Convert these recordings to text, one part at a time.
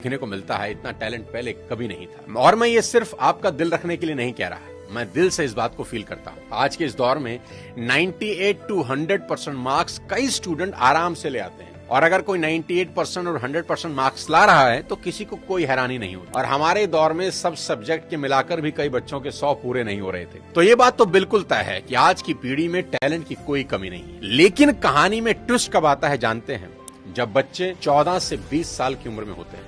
देखने को मिलता है, इतना टैलेंट पहले कभी नहीं था। और मैं ये सिर्फ आपका दिल रखने के लिए नहीं कह रहा, मैं दिल से इस बात को फील करता हूँ। आज के इस दौर में 98 to 100% मार्क्स कई स्टूडेंट आराम से ले आते हैं, और अगर कोई 98% और 100% मार्क्स ला रहा है तो किसी को कोई हैरानी नहीं होती। और हमारे दौर में सब सब्जेक्ट के मिलाकर भी कई बच्चों के 100 पूरे नहीं हो रहे थे। तो ये बात तो बिल्कुल तय है कि आज की पीढ़ी में टैलेंट की कोई कमी नहीं है। लेकिन कहानी में ट्विस्ट कब आता है जानते हैं? जब बच्चे 14 से 20 साल की उम्र में होते हैं।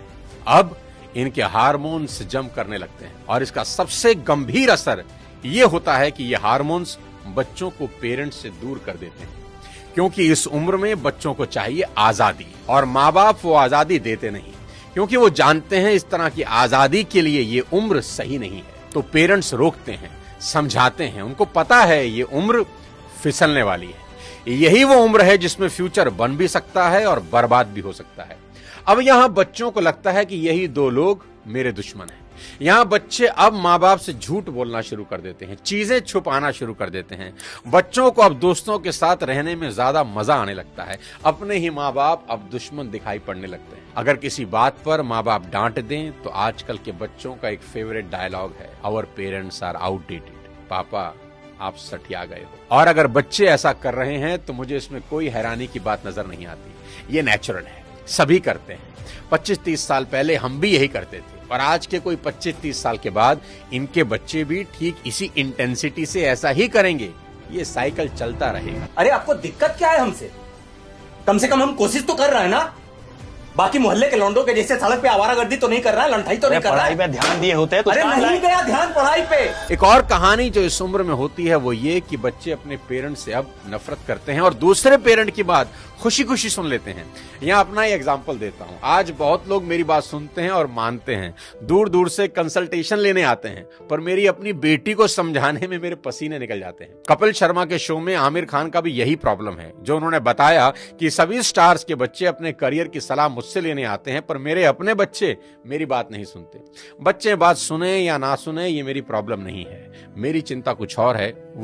अब इनके हार्मोन्स जम करने लगते हैं, और इसका सबसे गंभीर असर ये होता है कि ये हार्मोन्स बच्चों को पेरेंट्स से दूर कर देते हैं, क्योंकि इस उम्र में बच्चों को चाहिए आजादी, और माँ बाप वो आजादी देते नहीं, क्योंकि वो जानते हैं इस तरह की आजादी के लिए ये उम्र सही नहीं है। तो पेरेंट्स रोकते हैं, समझाते हैं, उनको पता है ये उम्र फिसलने वाली है, यही वो उम्र है जिसमें फ्यूचर बन भी सकता है और बर्बाद भी हो सकता है। अब यहां बच्चों को लगता है कि यही दो लोग मेरे दुश्मन हैं। यहां बच्चे अब माँ बाप से झूठ बोलना शुरू कर देते हैं, चीजें छुपाना शुरू कर देते हैं। बच्चों को अब दोस्तों के साथ रहने में ज्यादा मजा आने लगता है, अपने ही माँ बाप अब दुश्मन दिखाई पड़ने लगते हैं। अगर किसी बात पर माँ बाप डांट दें तो आजकल के बच्चों का एक फेवरेट डायलॉग है, आवर पेरेंट्स आर आउटडेटेड। पापा आप सठिया गए हो। और अगर बच्चे ऐसा कर रहे हैं तो मुझे इसमें कोई हैरानी की बात नजर नहीं आती। ये नेचुरल है, सभी करते हैं। 25-30 साल पहले हम भी यही करते थे, और आज के कोई 25-30 साल के बाद इनके बच्चे भी ठीक इसी इंटेंसिटी से ऐसा ही करेंगे। ये साइकिल चलता रहेगा। अरे आपको दिक्कत क्या है हमसे? कम से कम हम कोशिश तो कर रहे हैं ना। बाकी मोहल्ले के लौंडों के जैसे सड़क पे आवारागर्दी तो नहीं कर रहा है, लंठाई तो नहीं कर रहा है। पढ़ाई पे ध्यान दिए होते हैं तो अरे नहीं गया ध्यान पढ़ाई पे। एक और कहानी जो इस उम्र में होती है वो ये कि बच्चे अपने पेरेंट से अब नफरत करते हैं और दूसरे पेरेंट की बात खुशी खुशी सुन लेते हैं। यहाँ अपना ही एग्जाम्पल देता हूँ। आज बहुत लोग मेरी बात सुनते हैं और मानते हैं, दूर दूर से कंसल्टेशन लेने आते हैं, पर मेरी अपनी बेटी को समझाने में मेरे पसीने निकल जाते हैं। कपिल शर्मा के शो में आमिर खान का भी यही प्रॉब्लम है, जो उन्होंने बताया कि सभी स्टार्स के बच्चे अपने करियर की सलाह मुझसे लेने आते हैं, पर मेरे अपने बच्चे मेरी बात नहीं सुनते। बच्चे बात सुने या ना सुने ये मेरी प्रॉब्लम नहीं है, मेरी चिंता कुछ और है।